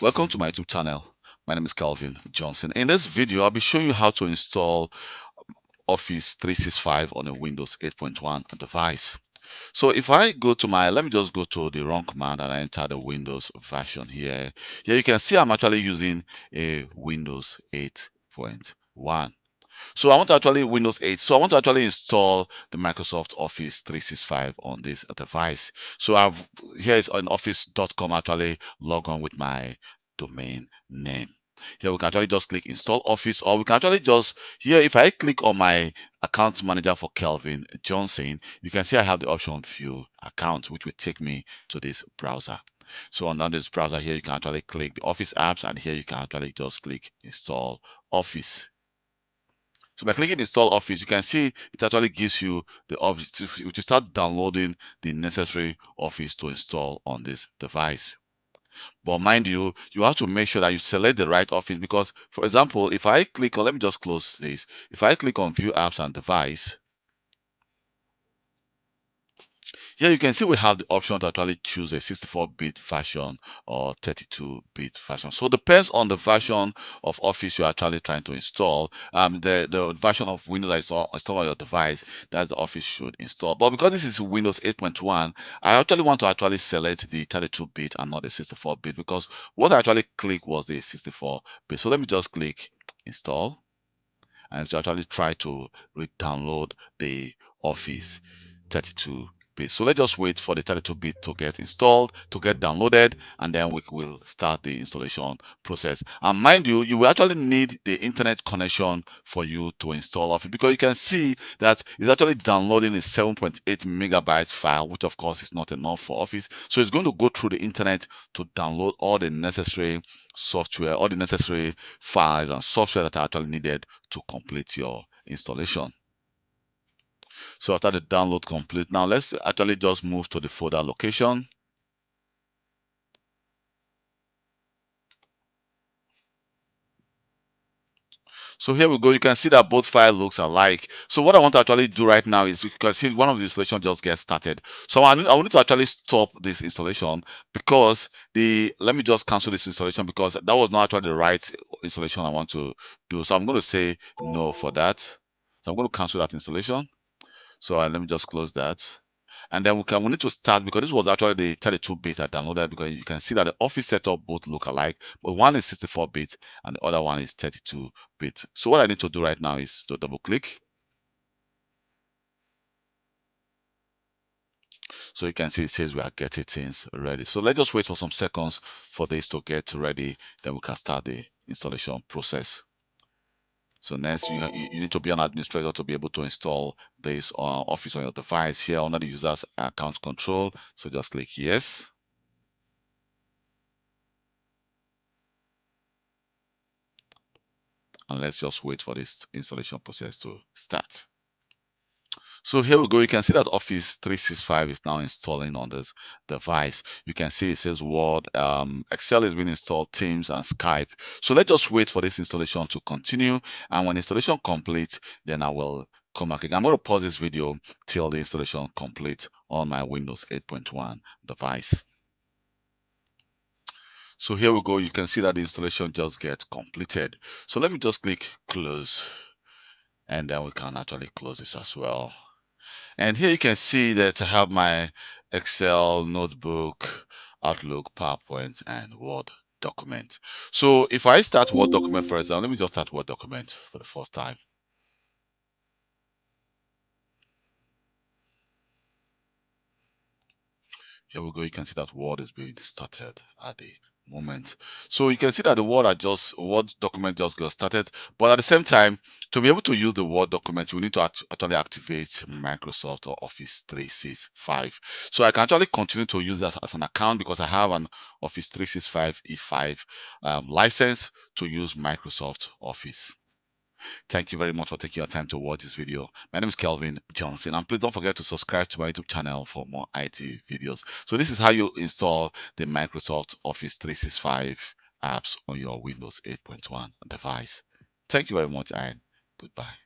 Welcome to my YouTube channel. My name is Calvin Johnson. In this video, I'll be showing you how to install Office 365 on a Windows 8.1 device. So if I go to let me just go to the run command and I enter the Windows version here. Here you can see I'm actually using a Windows 8.1. So I want to actually Windows 8. So I want to actually install the Microsoft Office 365 on this device. So here is on office.com actually log on with my domain name. Here we can actually just click install Office, or we can actually just here if I click on my account manager for Kelvin Johnson, you can see I have the option view account, which will take me to this browser. So on this browser here, you can actually click the Office apps, and here you can actually just click install Office. So by clicking install Office, you can see it actually gives you the Office to start downloading the necessary Office to install on this device. But mind you, you have to make sure that you select the right Office because, for example, if I click on, let me just close this. If I click on View Apps and Device, here you can see we have the option to actually choose a 64-bit version or 32-bit version. So it depends on the version of Office you're actually trying to install. The version of Windows that is installed on your device, that's the Office should install. But because this is Windows 8.1, I actually want to actually select the 32-bit and not the 64-bit because what I actually clicked was the 64-bit. So let me just click install and to actually try to re-download the Office 32-bit. So let's just wait for the 32-bit to get installed, to get downloaded, and then we will start the installation process. And mind you, you will actually need the internet connection for you to install Office because you can see that it's actually downloading a 7.8 megabyte file, which of course is not enough for Office. So it's going to go through the internet to download all the necessary software, all the necessary files and software that are actually needed to complete your installation. So after the download complete, now let's actually just move to the folder location. So here we go. You can see that both files looks alike. So what I want to actually do right now is you can see one of the installation just get started. So I will need to actually stop this installation because let me just cancel this installation because that was not actually the right installation I want to do. So I'm going to say no for that. So I'm going to cancel that installation. So let me just close that. And then we need to start because this was actually the 32-bit I downloaded because you can see that the Office setup both look alike, but one is 64-bit and the other one is 32-bit. So what I need to do right now is to double click. So you can see it says we are getting things ready. So let's just wait for some seconds for this to get ready. Then we can start the installation process. So next, you need to be an administrator to be able to install this Office on your device. Here under the user's account control, so just click yes. And let's just wait for this installation process to start. So here we go. You can see that Office 365 is now installing on this device. You can see it says Word, Excel is being installed, Teams, and Skype. So let's just wait for this installation to continue. And when installation complete, then I will come back again. I'm going to pause this video till the installation complete on my Windows 8.1 device. So here we go. You can see that the installation just get completed. So let me just click close, and then we can actually close this as well. And here you can see that I have my Excel, notebook, Outlook, PowerPoint, and Word document. So if I start Word document, for example, let me just start Word document for the first time. Here we go. You can see that Word is being started at the moment. So you can see that the Word document just got started. But at the same time, to be able to use the Word document, you need to actually activate Microsoft or Office 365. So I can actually continue to use that as an account because I have an Office 365 E5 license to use Microsoft Office. Thank you very much for taking your time to watch this video. My name is Kelvin Johnson, and please don't forget to subscribe to my YouTube channel for more IT videos. So this is how you install the Microsoft Office 365 apps on your Windows 8.1 device. Thank you very much and goodbye.